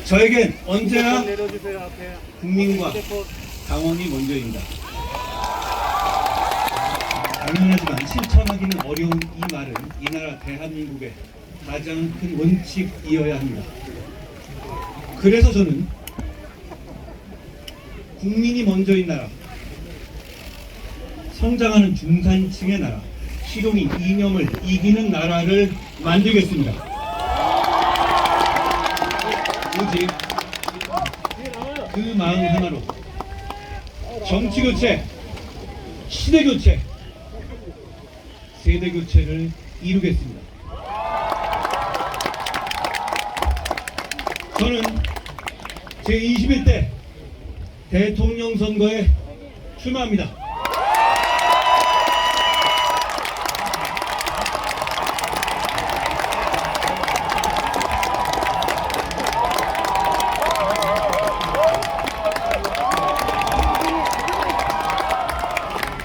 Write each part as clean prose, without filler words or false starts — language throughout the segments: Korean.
저에겐 언제나 국민과 당원이 먼저입니다. 당연하지만 실천하기는 어려운 이 말은 이 나라 대한민국의 가장 큰 원칙이어야 합니다. 그래서 저는 국민이 먼저인 나라, 성장하는 중산층의 나라, 실용이 이념을 이기는 나라를 만들겠습니다. 오직 그 마음 하나로 정치 교체, 시대 교체, 세대 교체를 이루겠습니다. 저는 제21대 대통령 선거에 출마합니다.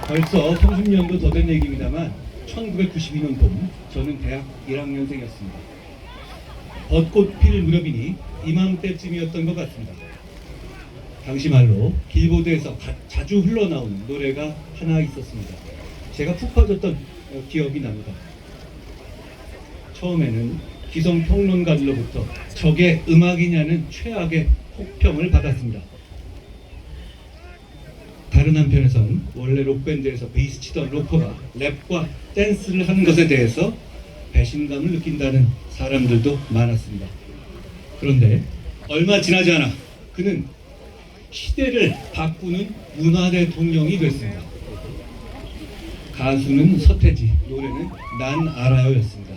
벌써 30년도 더 된 얘기입니다만 1992년 봄 저는 대학 1학년생이었습니다. 벚꽃 필 무렵이니 이맘때쯤이었던 것 같습니다. 당시 말로 길보드에서 자주 흘러나오는 노래가 하나 있었습니다. 제가 푹 빠졌던 기억이 납니다. 처음에는 기성평론가들로부터 저게 음악이냐는 최악의 혹평을 받았습니다. 다른 한편에선 원래 록밴드에서 베이스 치던 로커가 랩과 댄스를 하는 것에 대해서 배신감을 느낀다는 사람들도 많았습니다. 그런데 얼마 지나지 않아 그는 시대를 바꾸는 문화 대통령이 됐습니다. 가수는 서태지, 노래는 난 알아요였습니다.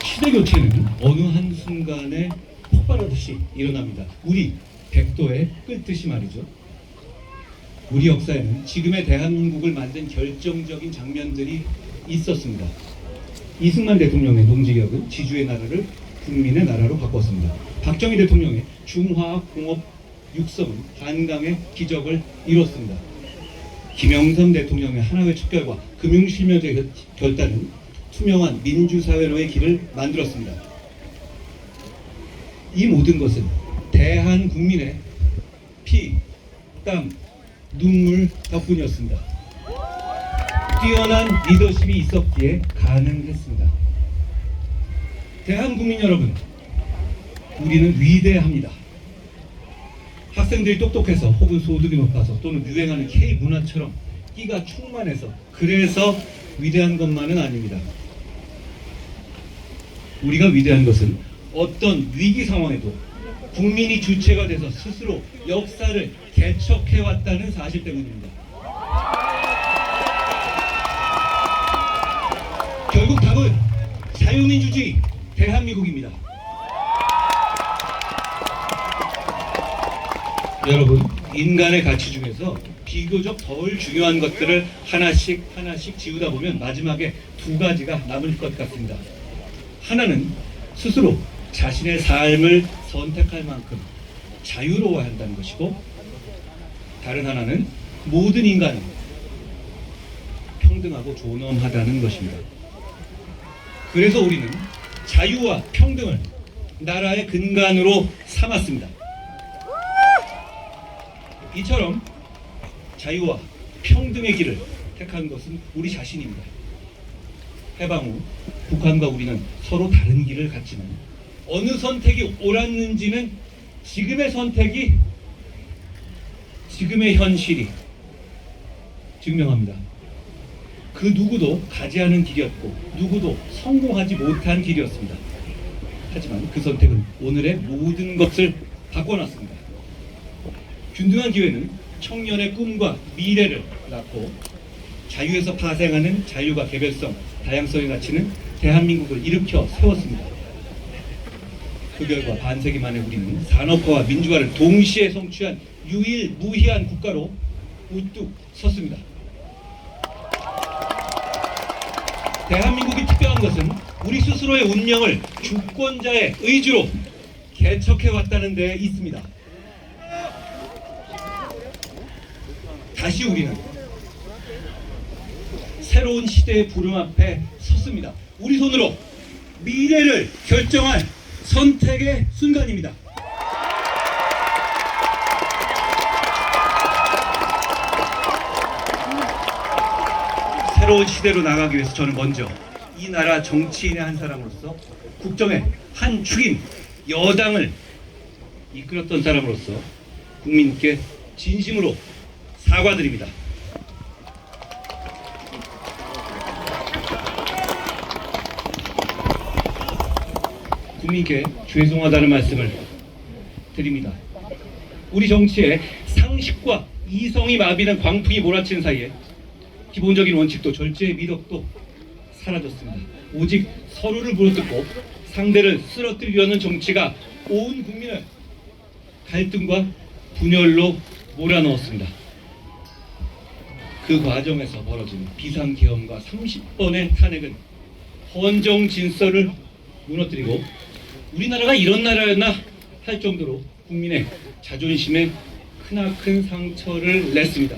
시대 교체는 어느 한순간에 폭발하듯이 일어납니다. 우리 백도에 끓듯이 말이죠. 우리 역사에는 지금의 대한민국을 만든 결정적인 장면들이 있었습니다. 이승만 대통령의 농지격은 지주의 나라를 국민의 나라로 바꿨습니다. 박정희 대통령의 중화공업 육성은 한강의 기적을 이뤘습니다. 김영삼 대통령의 하나회 척결과 금융실명제 결단은 투명한 민주사회로의 길을 만들었습니다. 이 모든 것은 대한 국민의 피, 땀, 눈물 덕분이었습니다. 뛰어난 리더십이 있었기에 가능했습니다. 대한 국민 여러분, 우리는 위대합니다. 학생들이 똑똑해서 혹은 소득이 높아서 또는 유행하는 K-문화처럼 끼가 충만해서 그래서 위대한 것만은 아닙니다. 우리가 위대한 것은 어떤 위기 상황에도 국민이 주체가 돼서 스스로 역사를 개척해왔다는 사실 때문입니다. 결국 답은 자유민주주의 대한민국입니다. 여러분, 인간의 가치 중에서 비교적 덜 중요한 것들을 하나씩 지우다 보면 마지막에 두 가지가 남을 것 같습니다. 하나는 스스로 자신의 삶을 선택할 만큼 자유로워야 한다는 것이고, 다른 하나는 모든 인간은 평등하고 존엄하다는 것입니다. 그래서 우리는 자유와 평등을 나라의 근간으로 삼았습니다. 이처럼 자유와 평등의 길을 택한 것은 우리 자신입니다. 해방 후 북한과 우리는 서로 다른 길을 갔지만 어느 선택이 옳았는지는 지금의 선택이, 지금의 현실이 증명합니다. 그 누구도 가지 않은 길이었고 누구도 성공하지 못한 길이었습니다. 하지만 그 선택은 오늘의 모든 것을 바꿔놨습니다. 균등한 기회는 청년의 꿈과 미래를 낳고 자유에서 파생하는 자유와 개별성, 다양성의 가치는 대한민국을 일으켜 세웠습니다. 그 결과 반세기 만에 우리는 산업화와 민주화를 동시에 성취한 유일무이한 국가로 우뚝 섰습니다. 대한민국이 특별한 것은 우리 스스로의 운명을 주권자의 의지로 개척해왔다는 데 있습니다. 다시 우리는 새로운 시대의 부름 앞에 섰습니다. 우리 손으로 미래를 결정할 선택의 순간입니다. 새로운 시대로 나가기 위해서 저는 먼저 이 나라 정치인의 한 사람으로서 국정의 한 축인 여당을 이끌었던 사람으로서 국민께 진심으로 사과드립니다. 국민께 죄송하다는 말씀을 드립니다. 우리 정치에 상식과 이성이 마비된 광풍이 몰아치는 사이에 기본적인 원칙도 절제의 미덕도 사라졌습니다. 오직 서로를 물어뜯고 상대를 쓰러뜨리려는 정치가 온 국민을 갈등과 분열로 몰아넣었습니다. 그 과정에서 벌어진 비상계엄과 30번의 탄핵은 헌정 질서를 무너뜨리고 우리나라가 이런 나라였나 할 정도로 국민의 자존심에 크나큰 상처를 냈습니다.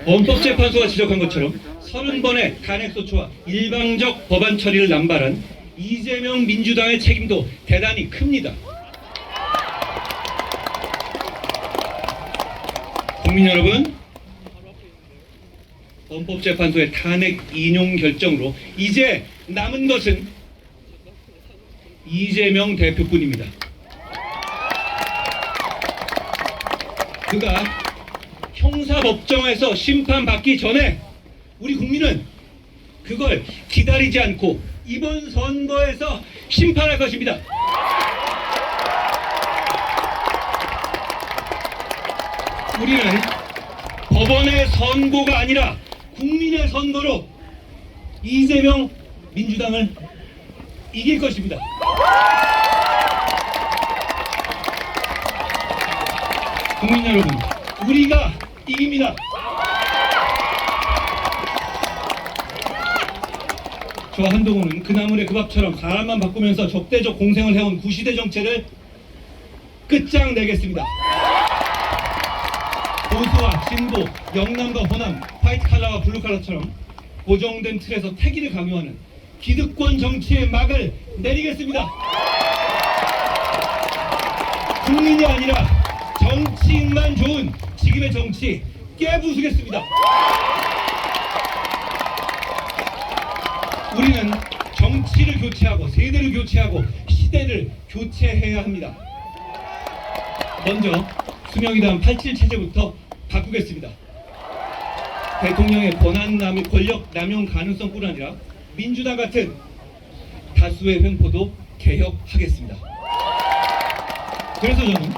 헌법재판소가 지적한 것처럼 30번의 탄핵소추와 일방적 법안 처리를 남발한 이재명 민주당의 책임도 대단히 큽니다. 국민 여러분, 헌법재판소의 탄핵 인용 결정으로 이제 남은 것은 이재명 대표뿐입니다. 그가 형사법정에서 심판받기 전에 우리 국민은 그걸 기다리지 않고 이번 선거에서 심판할 것입니다. 우리는 법원의 선고가 아니라 국민의 선거로 이재명 민주당을 이길 것입니다. 국민 여러분, 우리가 이깁니다. 저 한동훈은 그 나물의 그 밥처럼 사람만 바꾸면서 적대적 공생을 해온 구시대 정체를 끝장내겠습니다. 보수와 진보, 영남과 호남, 화이트 칼라와 블루 칼라처럼 고정된 틀에서 태기를 강요하는 기득권 정치의 막을 내리겠습니다. 국민이 아니라 정치인만 좋은 지금의 정치 깨부수겠습니다. 우리는 정치를 교체하고 세대를 교체하고 시대를 교체해야 합니다. 먼저 수명이다운 87 체제부터 바꾸겠습니다. 대통령의 권력 남용 가능성뿐 아니라 민주당 같은 다수의 횡포도 개혁하겠습니다. 그래서 저는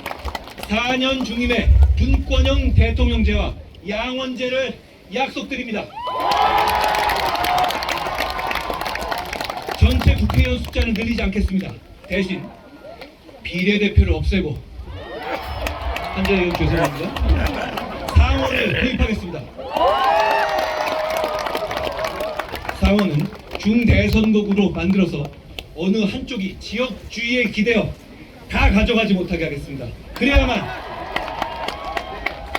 4년 중임의 분권형 대통령제와 양원제를 약속드립니다. 전체 국회의원 숫자는 늘리지 않겠습니다. 대신 비례대표를 없애고 한재 의원 죄송합니다. 상원을 도입하겠습니다. 상원은 중대선거구로 만들어서 어느 한쪽이 지역주의에 기대어 다 가져가지 못하게 하겠습니다. 그래야만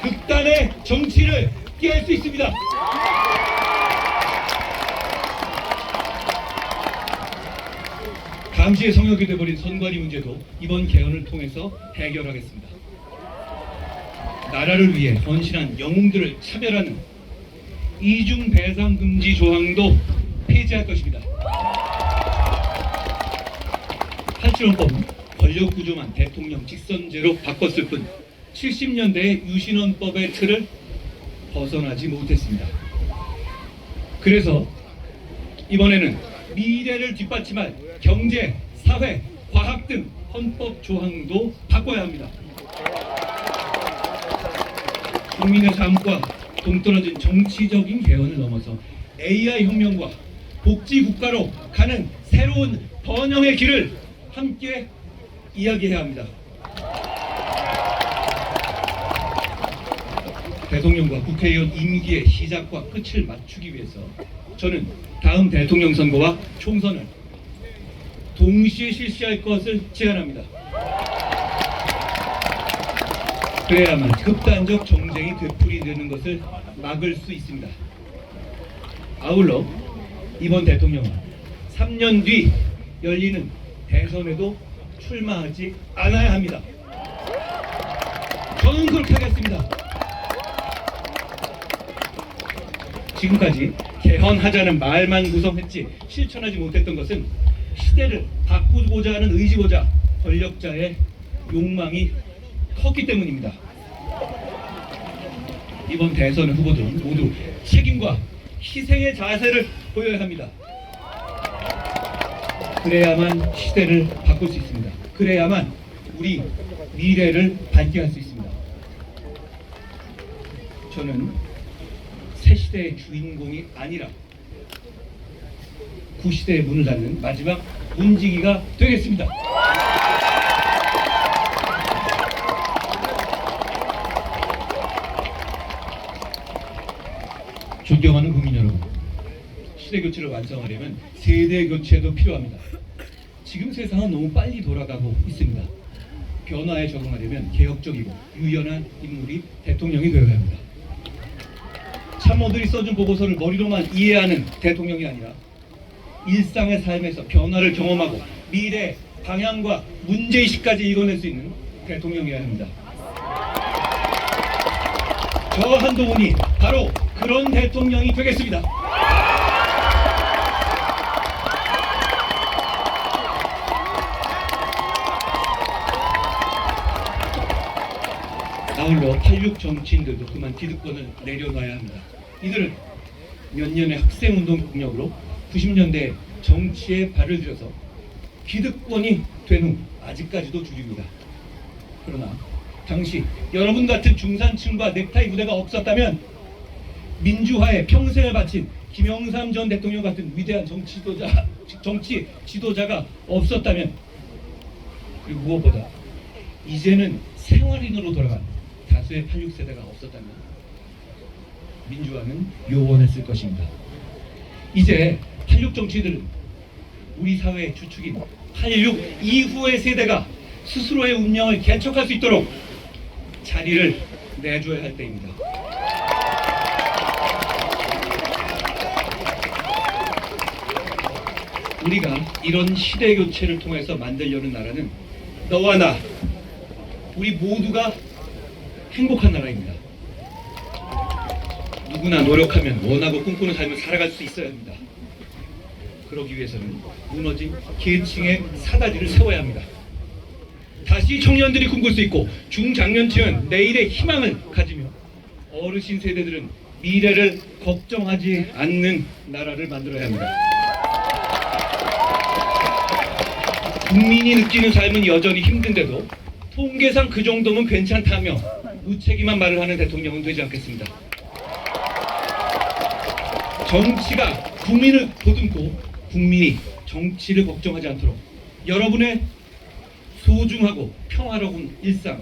극단의 정치를 깨할 수 있습니다. 감시의 성역이 되어버린 선관위 문제도 이번 개헌을 통해서 해결하겠습니다. 나라를 위해 헌신한 영웅들을 차별하는 이중 배상 금지 조항도 폐지할 것입니다. 87헌법은 권력 구조만 대통령 직선제로 바꿨을 뿐 70년대의 유신헌법의 틀을 벗어나지 못했습니다. 그래서 이번에는 미래를 뒷받침할 경제, 사회, 과학 등 헌법 조항도 바꿔야 합니다. 국민의 삶과 동떨어진 정치적인 개헌을 넘어서 AI 혁명과 복지 국가로 가는 새로운 번영의 길을 함께 이야기해야 합니다. 대통령과 국회의원 임기의 시작과 끝을 맞추기 위해서 저는 다음 대통령 선거와 총선을 동시에 실시할 것을 제안합니다. 그래야만 극단적 정쟁이 되풀이되는 것을 막을 수 있습니다. 아울러 이번 대통령은 3년 뒤 열리는 대선에도 출마하지 않아야 합니다. 저는 그렇게 하겠습니다. 지금까지 개헌하자는 말만 구성했지 실천하지 못했던 것은 시대를 바꾸고자 하는 의지보다 권력자의 욕망이 컸기 때문입니다. 이번 대선 후보들은 모두 책임과 희생의 자세를 보여야 합니다. 그래야만 시대를 바꿀 수 있습니다. 그래야만 우리 미래를 밝게 할 수 있습니다. 저는 새 시대의 주인공이 아니라 구시대의 문을 닫는 마지막 문지기가 되겠습니다. 존경하는 국민 여러분, 시대 교체를 완성하려면 세대 교체도 필요합니다. 지금 세상은 너무 빨리 돌아가고 있습니다. 변화에 적응하려면 개혁적이고 유연한 인물이 대통령이 되어야 합니다. 참모들이 써준 보고서를 머리로만 이해하는 대통령이 아니라 일상의 삶에서 변화를 경험하고 미래 방향과 문제의식까지 이뤄낼 수 있는 대통령이어야 합니다. 저 한동훈이 바로 그런 대통령이 되겠습니다. 아울러 86 정치인들도 그만 기득권을 내려놔야 합니다. 이들은 몇 년의 학생운동 경력으로 90년대 정치에 발을 들여서 기득권이 된 후 아직까지도 주류입니다. 그러나 당시 여러분 같은 중산층과 넥타이 부대가 없었다면 민주화에 평생을 바친 김영삼 전 대통령 같은 위대한 정치 지도자가 없었다면, 그리고 무엇보다 이제는 생활인으로 돌아간 다수의 86세대가 없었다면 민주화는 요원했을 것입니다. 이제 86 정치인들은 우리 사회의 주축인 86 이후의 세대가 스스로의 운명을 개척할 수 있도록 자리를 내줘야 할 때입니다. 우리가 이런 시대 교체를 통해서 만들려는 나라는 너와 나, 우리 모두가 행복한 나라입니다. 누구나 노력하면 원하고 꿈꾸는 삶을 살아갈 수 있어야 합니다. 그러기 위해서는 무너진 계층의 사다리를 세워야 합니다. 다시 청년들이 꿈꿀 수 있고 중장년층은 내일의 희망을 가지며 어르신 세대들은 미래를 걱정하지 않는 나라를 만들어야 합니다. 국민이 느끼는 삶은 여전히 힘든데도 통계상 그 정도면 괜찮다며 무책임한 말을 하는 대통령은 되지 않겠습니다. 정치가 국민을 보듬고 국민이 정치를 걱정하지 않도록 여러분의 소중하고 평화로운 일상,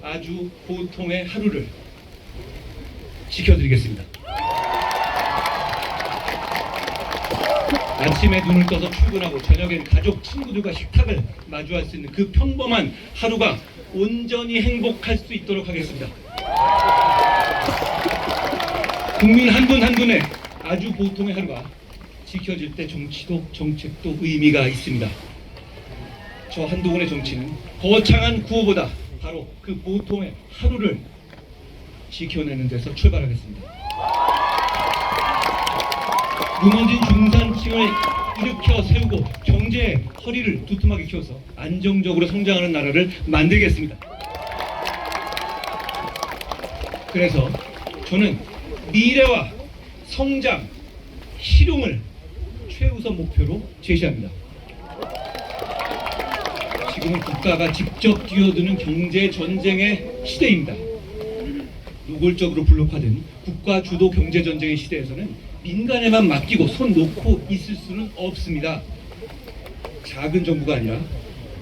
아주 보통의 하루를 지켜드리겠습니다. 아침에 눈을 떠서 출근하고 저녁엔 가족, 친구들과 식탁을 마주할 수 있는 그 평범한 하루가 온전히 행복할 수 있도록 하겠습니다. 국민 한 분 한 분의 아주 보통의 하루가 지켜질 때 정치도 정책도 의미가 있습니다. 저 한동훈의 정치는 거창한 구호보다 바로 그 보통의 하루를 지켜내는 데서 출발하겠습니다. 무너진 중산층을 일으켜 세우고 경제의 허리를 두툼하게 키워서 안정적으로 성장하는 나라를 만들겠습니다. 그래서 저는 미래와 성장, 실용을 최우선 목표로 제시합니다. 지금은 국가가 직접 뛰어드는 경제 전쟁의 시대입니다. 노골적으로 블록화된 국가 주도 경제 전쟁의 시대에서는 민간에만 맡기고 손 놓고 있을 수는 없습니다. 작은 정부가 아니라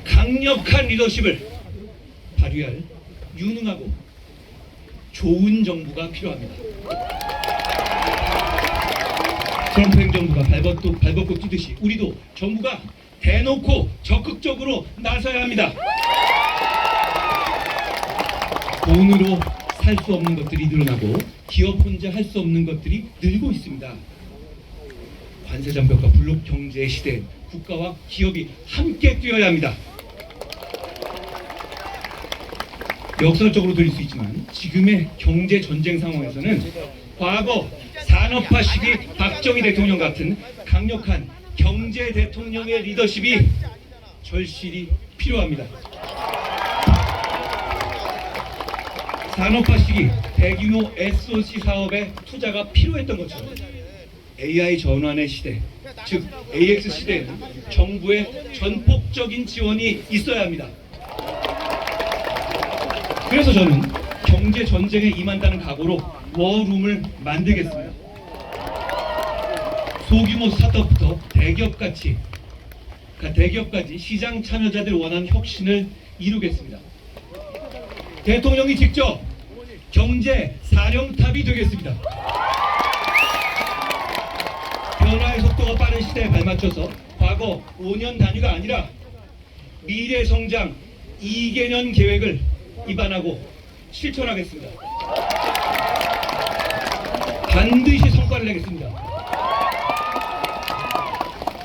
강력한 리더십을 발휘할 유능하고 좋은 정부가 필요합니다. 트럼프 행정부가 발벗고 뛰듯이 우리도 정부가 대놓고 적극적으로 나서야 합니다. 돈으로 살 수 없는 것들이 늘어나고 기업 혼자 할 수 없는 것들이 늘고 있습니다. 관세 장벽과 블록 경제의 시대에 국가와 기업이 함께 뛰어야 합니다. 역설적으로 들릴 수 있지만 지금의 경제 전쟁 상황에서는 과거 산업화 시기 박정희 대통령 같은 강력한 경제 대통령의 리더십이 절실히 필요합니다. 산업화 시기 대규모 SOC 사업에 투자가 필요했던 것처럼 AI 전환의 시대, 즉 AX 시대에는 정부의 전폭적인 지원이 있어야 합니다. 그래서 저는 경제 전쟁에 임한다는 각오로 워룸을 만들겠습니다. 소규모 스타트업부터 대기업까지 시장 참여자들 원하는 혁신을 이루겠습니다. 대통령이 직접 경제 사령탑이 되겠습니다. 변화의 속도가 빠른 시대에 발맞춰서 과거 5년 단위가 아니라 미래 성장 2개년 계획을 입안하고 실천하겠습니다. 반드시 성과를 내겠습니다.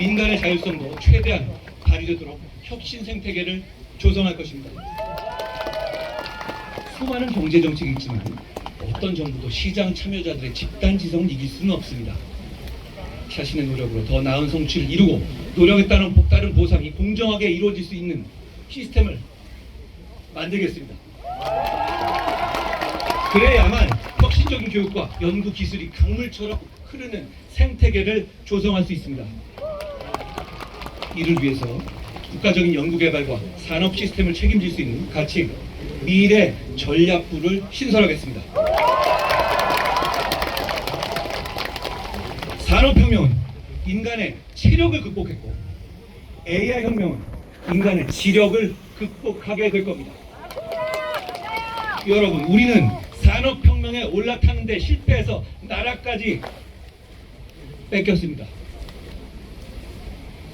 민간의 자율성도 최대한 발휘되도록 혁신 생태계를 조성할 것입니다. 수많은 경제 정책이 있지만 어떤 정부도 시장 참여자들의 집단 지성을 이길 수는 없습니다. 자신의 노력으로 더 나은 성취를 이루고 노력에 따른 다른 보상이 공정하게 이루어질 수 있는 시스템을 만들겠습니다. 그래야만 혁신적인 교육과 연구 기술이 강물처럼 흐르는 생태계를 조성할 수 있습니다. 이를 위해서 국가적인 연구개발과 산업 시스템을 책임질 수 있는 가치 미래 전략부를 신설하겠습니다. 산업혁명은 인간의 체력을 극복했고 AI혁명은 인간의 지력을 극복하게 될 겁니다. 여러분, 우리는 산업혁명에 올라타는데 실패해서 나라까지 뺏겼습니다.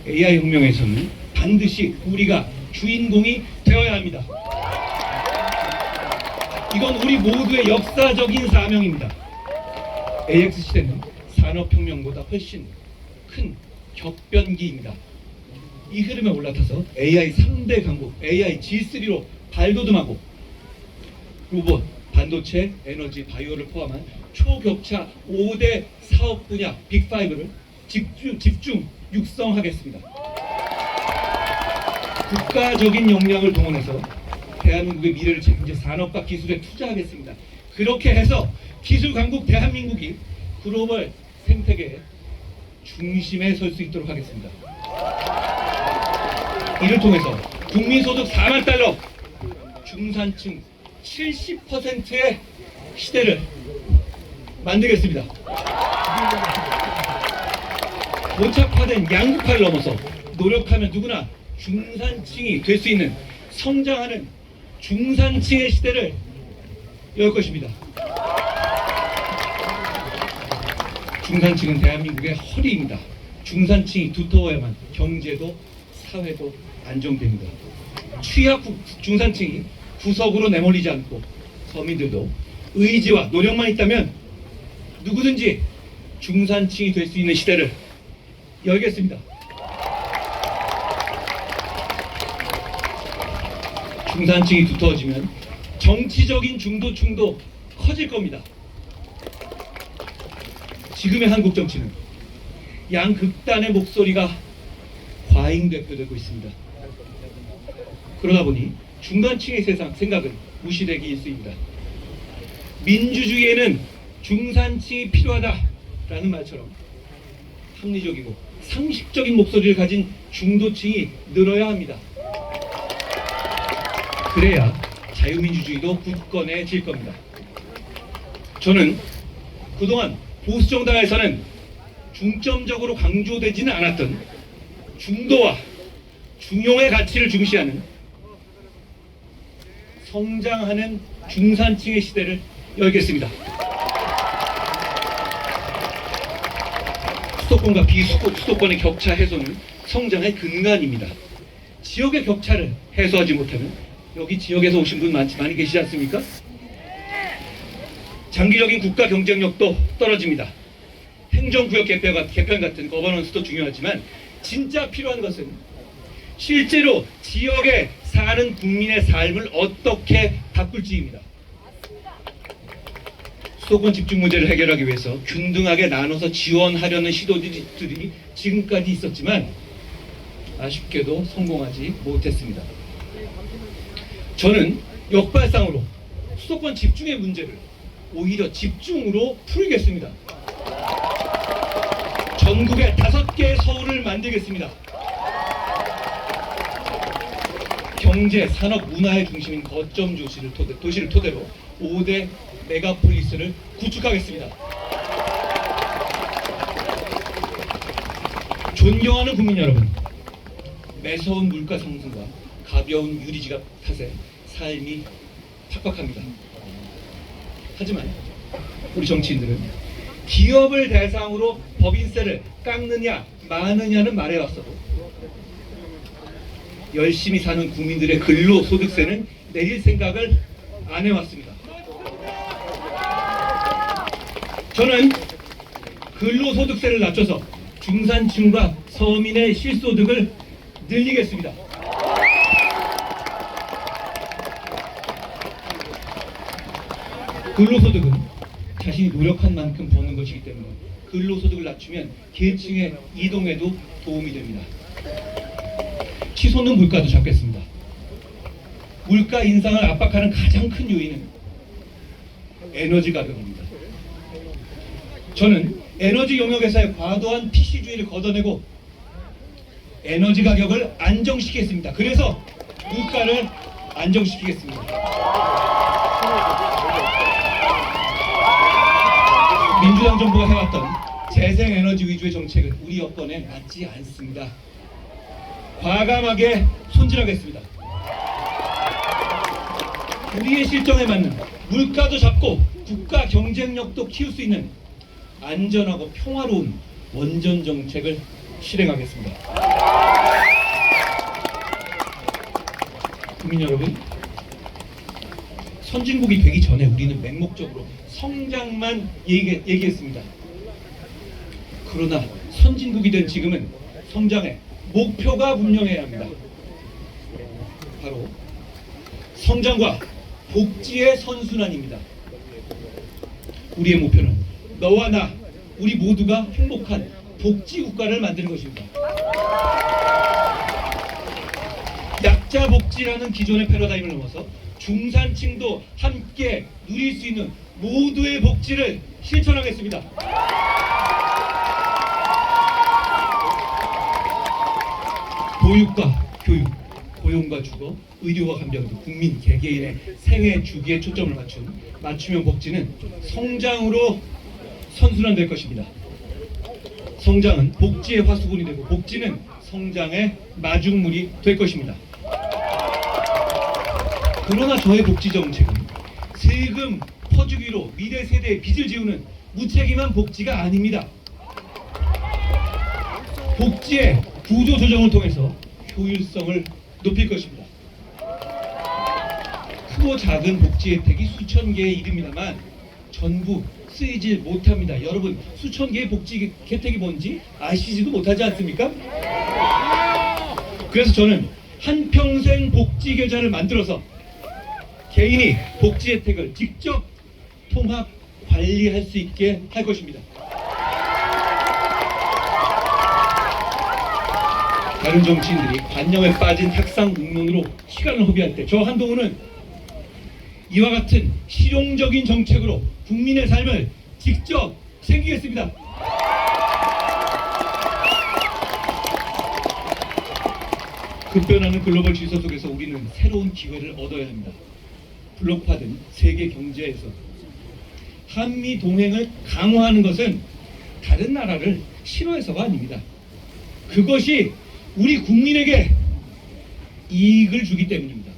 AI혁명에서는 반드시 우리가 주인공이 되어야 합니다. 이건 우리 모두의 역사적인 사명입니다. AX 시대는 산업혁명보다 훨씬 큰 격변기입니다. 이 흐름에 올라타서 AI 3대 강국, AI G3로 발돋움하고 로봇, 반도체, 에너지, 바이오를 포함한 초격차 5대 사업 분야 빅5를 집중 육성하겠습니다. 국가적인 역량을 동원해서 대한민국의 미래를 책임질 산업과 기술에 투자하겠습니다. 그렇게 해서 기술 강국 대한민국이 글로벌 생태계의 중심에 설 수 있도록 하겠습니다. 이를 통해서 국민소득 4만 달러, 중산층 70%의 시대를 만들겠습니다. 고착화된 양극화를 넘어서 노력하면 누구나 중산층이 될 수 있는 성장하는 중산층의 시대를 열 것입니다. 중산층은 대한민국의 허리입니다. 중산층이 두터워야만 경제도 사회도 안정됩니다. 취약 중산층이 구석으로 내몰리지 않고 서민들도 의지와 노력만 있다면 누구든지 중산층이 될 수 있는 시대를 열겠습니다. 중산층이 두터워지면 정치적인 중도층도 커질 겁니다. 지금의 한국 정치는 양극단의 목소리가 과잉대표되고 있습니다. 그러다 보니 중간층의 생각은 무시되기 일쑤입니다. 민주주의에는 중산층이 필요하다라는 말처럼 합리적이고 상식적인 목소리를 가진 중도층이 늘어야 합니다. 그래야 자유민주주의도 굳건해질 겁니다. 저는 그동안 보수 정당에서는 중점적으로 강조되지는 않았던 중도와 중용의 가치를 중시하는 성장하는 중산층의 시대를 열겠습니다. 수도권과 비수도권의 격차 해소는 성장의 근간입니다. 지역의 격차를 해소하지 못하면 여기 지역에서 오신 분 많이 계시지 않습니까? 장기적인 국가 경쟁력도 떨어집니다. 행정구역 개편 같은 거버넌스도 중요하지만 진짜 필요한 것은 실제로 지역에 사는 국민의 삶을 어떻게 바꿀지입니다. 수도권 집중 문제를 해결하기 위해서 균등하게 나눠서 지원하려는 시도들이 지금까지 있었지만 아쉽게도 성공하지 못했습니다. 저는 역발상으로 수도권 집중의 문제를 오히려 집중으로 풀겠습니다. 전국에 5개의 서울을 만들겠습니다. 경제, 산업, 문화의 중심인 거점 도시를 토대로 5대 메가폴리스를 구축하겠습니다. 존경하는 국민 여러분, 매서운 물가 상승과 가벼운 유리지갑 탓에 삶이 팍팍합니다. 하지만 우리 정치인들은 기업을 대상으로 법인세를 깎느냐 마느냐는 말해왔어도 열심히 사는 국민들의 근로소득세는 내릴 생각을 안 해왔습니다. 저는 근로소득세를 낮춰서 중산층과 서민의 실소득을 늘리겠습니다. 근로소득은 자신이 노력한 만큼 버는 것이기 때문에 근로소득을 낮추면 계층의 이동에도 도움이 됩니다. 치솟는 물가도 잡겠습니다. 물가 인상을 압박하는 가장 큰 요인은 에너지 가격입니다. 저는 에너지 용역회사의 과도한 PC주의를 걷어내고 에너지 가격을 안정시키겠습니다. 그래서 물가를 안정시키겠습니다. 민주당 정부가 해왔던 재생에너지 위주의 정책은 우리 여건에 맞지 않습니다. 과감하게 손질하겠습니다. 우리의 실정에 맞는 물가도 잡고 국가 경쟁력도 키울 수 있는 안전하고 평화로운 원전 정책을 실행하겠습니다. 국민 여러분, 선진국이 되기 전에 우리는 맹목적으로 성장만 얘기했습니다. 그러나 선진국이 된 지금은 성장의 목표가 분명해야 합니다. 바로 성장과 복지의 선순환입니다. 우리의 목표는 너와 나, 우리 모두가 행복한 복지 국가를 만드는 것입니다. 약자 복지라는 기존의 패러다임을 넘어서 중산층도 함께 누릴 수 있는 모두의 복지를 실천하겠습니다. 보육과 교육, 고용과 주거, 의료와 간병 등 국민 개개인의 생애 주기에 초점을 맞춘 맞춤형 복지는 성장으로 선순환될 것입니다. 성장은 복지의 화수분이 되고 복지는 성장의 마중물이 될 것입니다. 그러나 저의 복지 정책은 세금 퍼주기로 미래 세대의 빚을 지우는 무책임한 복지가 아닙니다. 복지의 구조 조정을 통해서 효율성을 높일 것입니다. 크고 작은 복지 혜택이 수천 개에 이릅니다만 전부 쓰이질 못합니다. 여러분, 수천 개의 복지 혜택이 뭔지 아시지도 못하지 않습니까? 그래서 저는 한평생 복지 계좌를 만들어서 개인이 복지 혜택을 직접 통합 관리할 수 있게 할 것입니다. 다른 정치인들이 관념에 빠진 탁상 공론으로 시간을 허비할 때 저 한동훈은 이와 같은 실용적인 정책으로 국민의 삶을 직접 챙기겠습니다. 급변하는 글로벌 질서 속에서 우리는 새로운 기회를 얻어야 합니다. 블록화된 세계 경제에서 한미 동행을 강화하는 것은 다른 나라를 싫어해서가 아닙니다. 그것이 우리 국민에게 이익을 주기 때문입니다.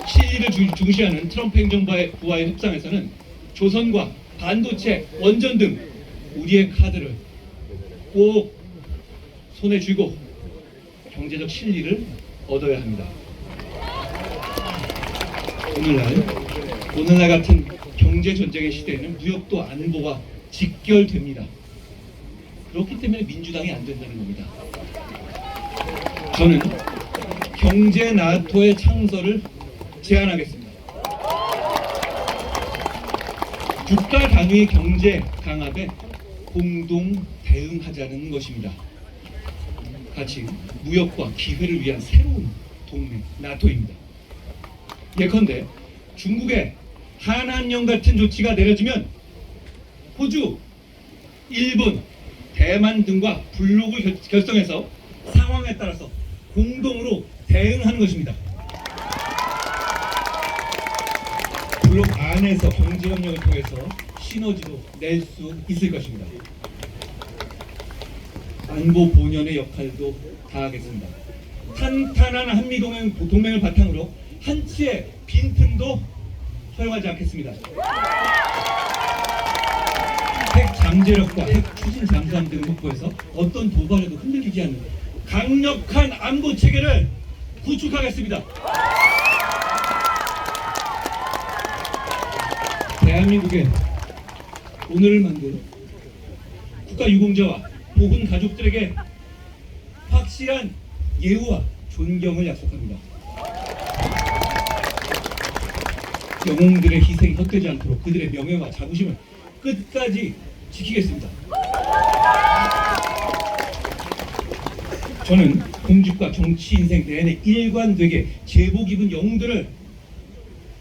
실리를 중시하는 트럼프 행정부와의 협상에서는 조선과 반도체, 원전 등 우리의 카드를 꼭 손에 쥐고 경제적 실리를 얻어야 합니다. 오늘날 같은 경제 전쟁의 시대에는 무역도 안보와 직결됩니다. 그렇기 때문에 민주당이 안 된다는 겁니다. 저는 경제 나토의 창설을 제안하겠습니다. 국가 단위의 경제 강압에 공동 대응하자는 것입니다. 같이 무역과 기회를 위한 새로운 동맹 나토입니다. 예컨대 중국의 한한령 같은 조치가 내려지면 호주, 일본, 대만 등과 블록을 결성해서 상황에 따라서 공동으로 대응하는 것입니다. 블록 안에서 경제협력을 통해서 시너지도 낼 수 있을 것입니다. 안보 본연의 역할도 다하겠습니다. 탄탄한 한미동맹을 바탕으로 한치의 빈틈도 허용하지 않겠습니다. 핵 잠재력과 핵 추진 잠수함 등을 확보해서 어떤 도발에도 흔들리지 않는 강력한 안보 체계를 구축하겠습니다. 대한민국의 오늘을 만든 국가유공자와 보훈 가족들에게 확실한 예우와 존경을 약속합니다. 영웅들의 희생이 헛되지 않도록 그들의 명예와 자부심을 끝까지 지키겠습니다. 저는 공직과 정치 인생 내내 일관되게 제복 입은 영웅들을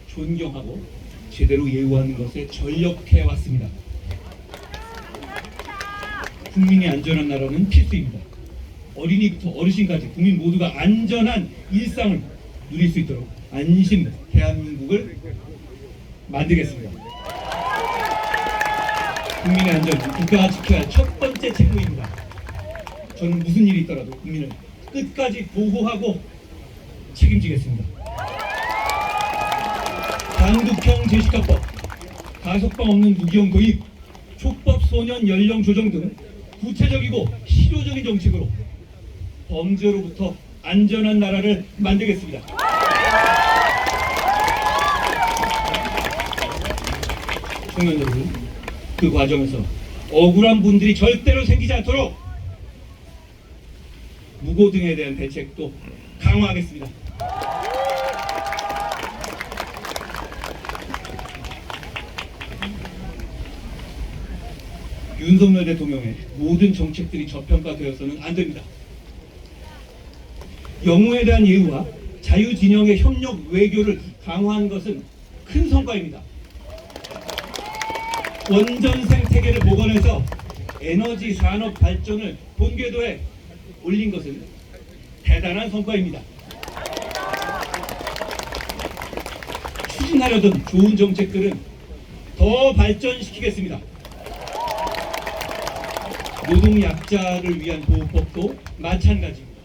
존경하고 제대로 예우하는 것에 전력해 왔습니다. 국민이 안전한 나라는 필수입니다. 어린이부터 어르신까지 국민 모두가 안전한 일상을 누릴 수 있도록 안심 대한민국을 만들겠습니다. 국민의 안전은 국가가 지켜야 할 첫 번째 책무입니다. 저는 무슨 일이 있더라도 국민을 끝까지 보호하고 책임지겠습니다. 단독형 제시카법, 가석방 없는 무기형 도입, 촉법 소년 연령 조정 등 구체적이고 실효적인 정책으로 범죄로부터 안전한 나라를 만들겠습니다. 청년 여러분, 그 과정에서 억울한 분들이 절대로 생기지 않도록 무고 등에 대한 대책도 강화하겠습니다. 윤석열 대통령의 모든 정책들이 저평가되어서는 안 됩니다. 영웅에 대한 예우와 자유진영의 협력 외교를 강화한 것은 큰 성과입니다. 원전 생태계를 복원해서 에너지 산업 발전을 본궤도에 올린 것은 대단한 성과입니다. 추진하려던 좋은 정책들은 더 발전시키겠습니다. 노동약자를 위한 보호법도 마찬가지입니다.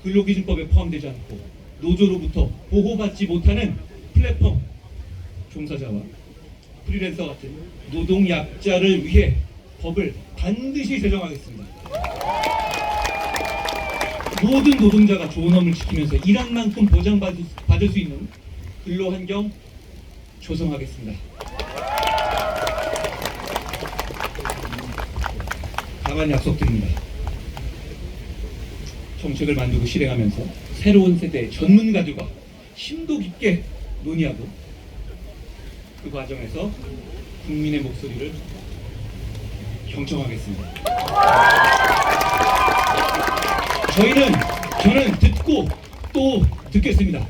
근로기준법에 포함되지 않고 노조로부터 보호받지 못하는 플랫폼 종사자와 프리랜서 같은 노동약자를 위해 법을 반드시 제정하겠습니다. 모든 노동자가 좋은 업을 지키면서 일한 만큼 보장받을 수 있는 근로환경 조성하겠습니다. 강한 약속드립니다. 정책을 만들고 실행하면서 새로운 세대의 전문가들과 심도 깊게 논의하고 그 과정에서 국민의 목소리를 경청하겠습니다. 저는 듣고 또 듣겠습니다.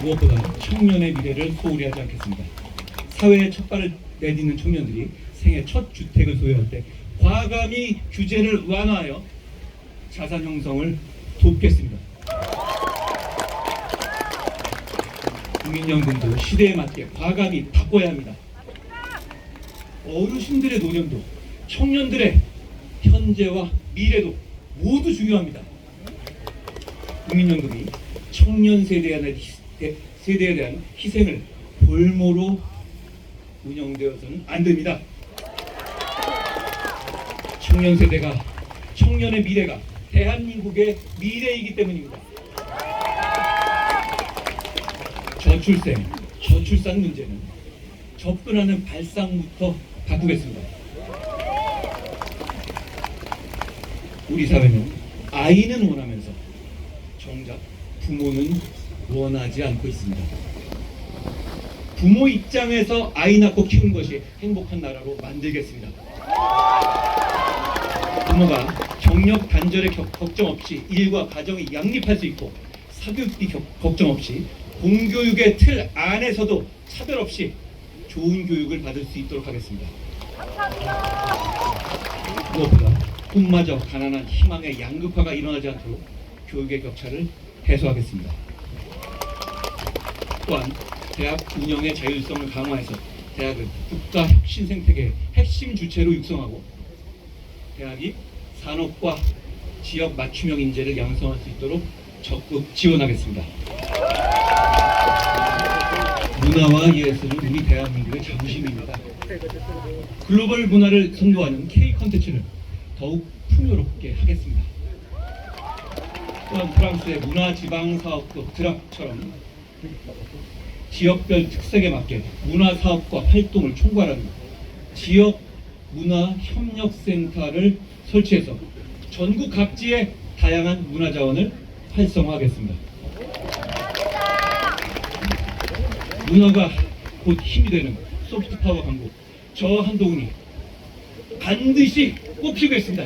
무엇보다 청년의 미래를 소홀히 하지 않겠습니다. 사회의 첫 발을 내딛는 청년들이 생애 첫 주택을 소유할 때 과감히 규제를 완화하여 자산 형성을 돕겠습니다. 국민연금도 시대에 맞게 과감히 바꿔야 합니다. 어르신들의 노년도 청년들의 현재와 미래도 모두 중요합니다. 국민연금이 청년 세대에 대한 희생을 볼모로 운영되어서는 안 됩니다. 청년 세대가, 청년의 미래가 대한민국의 미래이기 때문입니다. 저출생, 저출산 문제는 접근하는 발상부터 바꾸겠습니다. 우리 사회는 아이는 원하면서 정작 부모는 원하지 않고 있습니다. 부모 입장에서 아이 낳고 키우는 것이 행복한 나라로 만들겠습니다. 부모가 경력 단절의 걱정 없이 일과 가정이 양립할 수 있고 사교육비 걱정 없이 공교육의 틀 안에서도 차별 없이 좋은 교육을 받을 수 있도록 하겠습니다. 무엇보다 꿈마저 가난한 희망의 양극화가 일어나지 않도록 교육의 격차를 해소하겠습니다. 또한 대학 운영의 자율성을 강화해서 대학을 국가 혁신 생태계의 핵심 주체로 육성하고 대학이 산업과 지역 맞춤형 인재를 양성할 수 있도록 적극 지원하겠습니다. 문화와 예술은 우리 대한민국의 자부심입니다. 글로벌 문화를 선도하는 K 콘텐츠를 더욱 풍요롭게 하겠습니다. 또한 프랑스의 문화지방사업국 드락처럼 지역별 특색에 맞게 문화사업과 활동을 총괄하는 지역 문화협력센터를 설치해서 전국 각지의 다양한 문화자원을 활성화하겠습니다. 문화가 곧 힘이 되는 소프트파워 강국 저 한동훈이 반드시 꼭 피우겠습니다.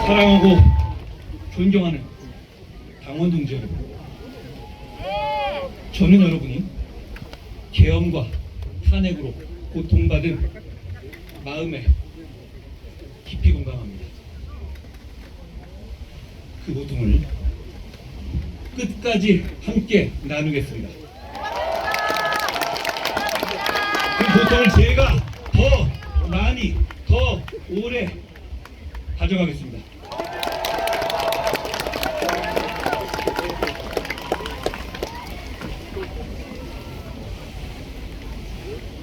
사랑하고 존경하는 당원 동지 여러분, 저는 여러분이 계엄과 탄핵으로 고통받은 마음에 깊이 공감합니다. 그 고통을 끝까지 함께 나누겠습니다. 그 고통을 제가 더 많이, 더 오래 가져가겠습니다.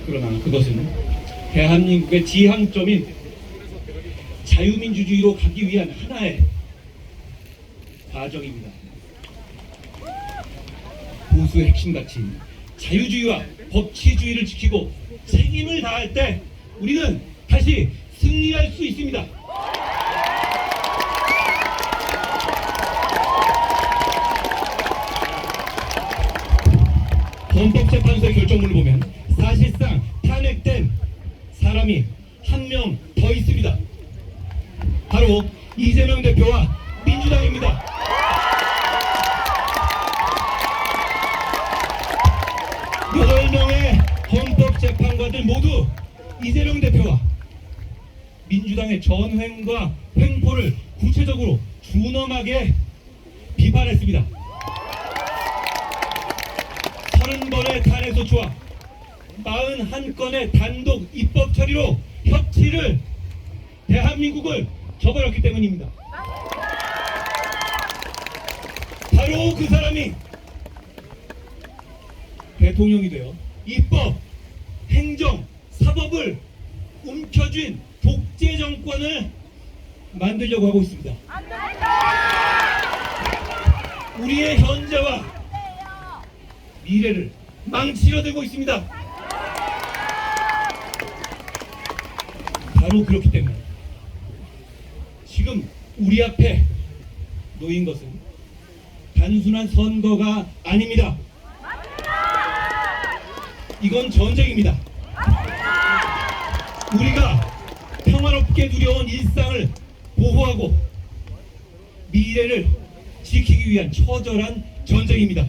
그러나 그것은 대한민국의 지향점인 자유민주주의로 가기 위한 하나의 과정입니다. 보수의 핵심 가치인 자유주의와 법치주의를 지키고 책임을 다할 때 우리는 다시 승리할 수 있습니다. 헌법재판소의 결정문을 보면 사실상 탄핵된 사람이 한 명 더 있습니다. 바로 이재명 대표와 민주당입니다. 여덟 명의 헌법재판관들 모두 이재명 대표와 민주당의 전횡과 횡포를 구체적으로 준엄하게 비판했습니다. 30번의 탄핵 소추와 41건의 단독 입법 처리로 협치를 대한민국을 저버렸기 때문입니다. 바로 그 사람이 대통령이 되어 입법, 행정, 사법을 움켜쥔 독재 정권을 만들려고 하고 있습니다. 우리의 현재와 미래를 망치려 들고 있습니다. 바로 그렇기 때문에 지금 우리 앞에 놓인 것은 단순한 선거가 아닙니다. 이건 전쟁입니다. 우리가 평화롭게 누려온 일상을 보호하고 미래를 지키기 위한 처절한 전쟁입니다.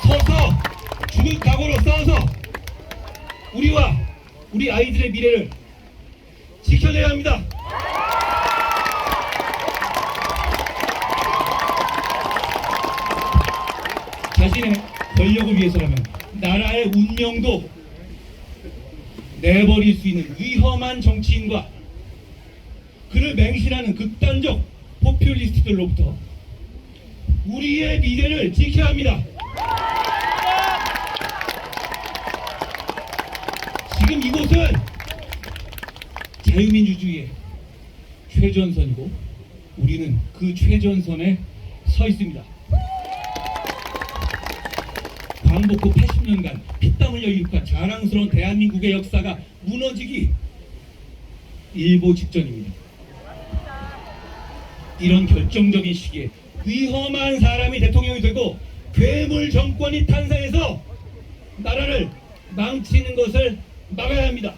서서 죽을 각오로 싸워서 우리와 우리 아이들의 미래를 지켜내야 합니다. 자신의 권력을 위해서라면 나라의 운명도 내버릴 수 있는 위험한 정치인과 그를 맹신하는 극단적 포퓰리스트들로부터 우리의 미래를 지켜야 합니다. 지금 이곳은 자유민주주의의 최전선이고 우리는 그 최전선에 서 있습니다. 광복 후 80년간 피땀 흘려 이룩한 자랑스러운 대한민국의 역사가 무너지기 일보 직전입니다. 이런 결정적인 시기에 위험한 사람이 대통령이 되고 괴물 정권이 탄생해서 나라를 망치는 것을 막아야 합니다.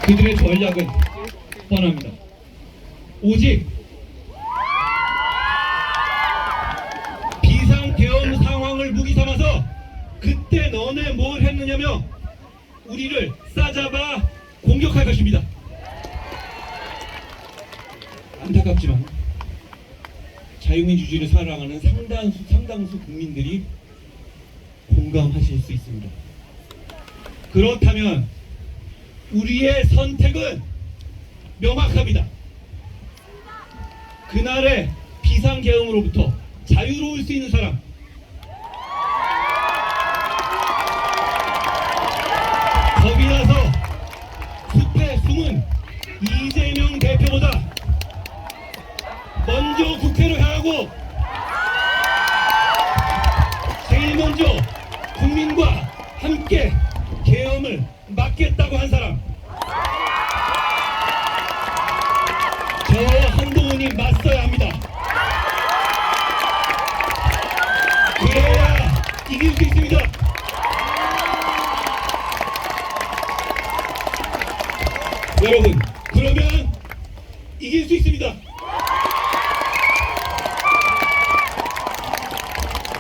그들의 전략은 뻔합니다. 오직 비상계엄 상황을 무기 삼아서 그때 너네 뭘 했느냐며 우리를 싸잡아 공격할 것입니다. 안타깝지만 자유민주주의를 사랑하는 상당수 국민들이 공감하실 수 있습니다. 그렇다면 우리의 선택은 명확합니다. 그날의 비상계엄으로부터 자유로울 수 있는 사람, 겁이 나서 숲에 숨은 이재명 대표보다 먼저 국회로 향하고 제일 먼저 국민과 함께 계엄을 막겠다고 한 사람, 저 한동훈이 맞서야 합니다. 그래야 이길 수 있습니다. 여러분, 그러면 이길 수 있습니다.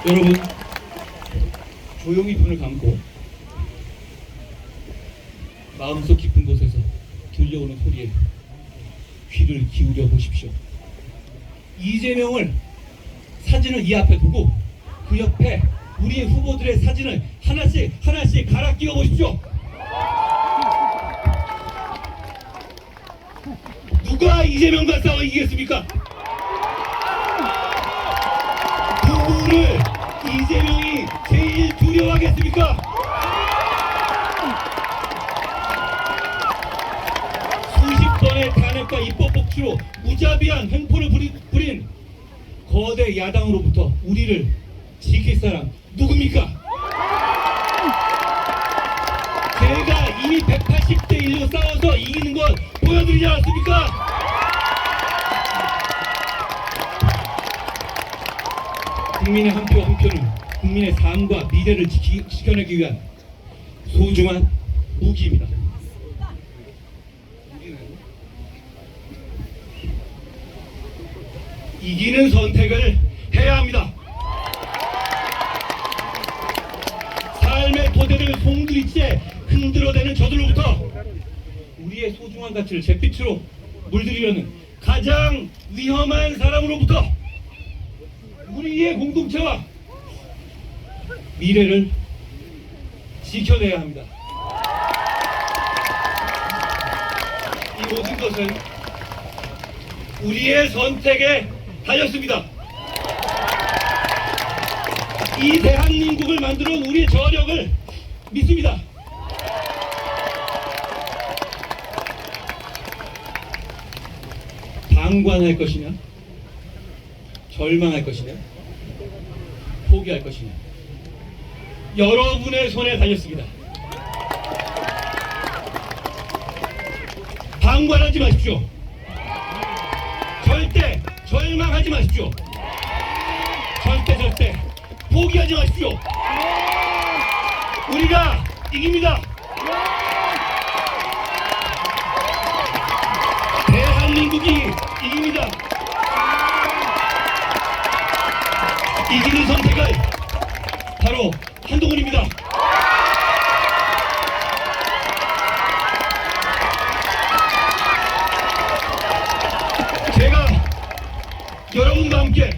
여러분, 조용히 눈을 감고 마음속 깊은 곳에서 들려오는 소리에 귀를 기울여 보십시오. 이재명을 사진을 이 앞에 두고 그 옆에 우리의 후보들의 사진을 하나씩 갈아 끼워 보십시오. 누가 이재명과 싸워 이기겠습니까? 누구를 이재명이 제일 두려워하겠습니까? 수십 번의 탄핵과 입법 복지로 무자비한 횡포를 부린 거대 야당으로부터 우리를 지킬 사람 누굽니까? 제가 이미 180대 1로 싸워서 이기는 걸 보여드리지 않았습니까? 국민의 한 표 한 표는 국민의 삶과 미래를 지켜내기 위한 소중한 무기입니다. 이기는 선택을 해야 합니다. 삶의 토대를 송두리째 흔들어대는 저들로부터 우리의 소중한 가치를 잿빛으로 물들이려는 가장 위험한 사람으로부터 우리의 공동체와 미래를 지켜내야 합니다. 이 모든 것은 우리의 선택에 달렸습니다. 이 대한민국을 만들어 온 우리의 저력을 믿습니다. 방관할 것이냐, 절망할 것이냐, 포기할 것이냐, 여러분의 손에 달렸습니다. 방관하지 마십시오. 절대 절망하지 마십시오. 절대 포기하지 마십시오. 우리가 이깁니다. 대한민국이 이깁니다. 이기는 선택은 바로 한동훈입니다. 제가 여러분과 함께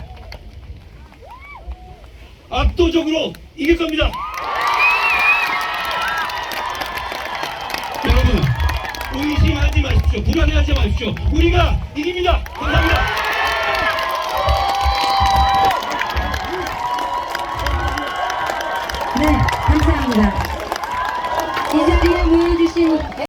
압도적으로 이길 겁니다. 여러분, 의심하지 마십시오. 불안해하지 마십시오. 우리가 이깁니다. 감사합니다. 네, 감사합니다. 이 자리에 모여주신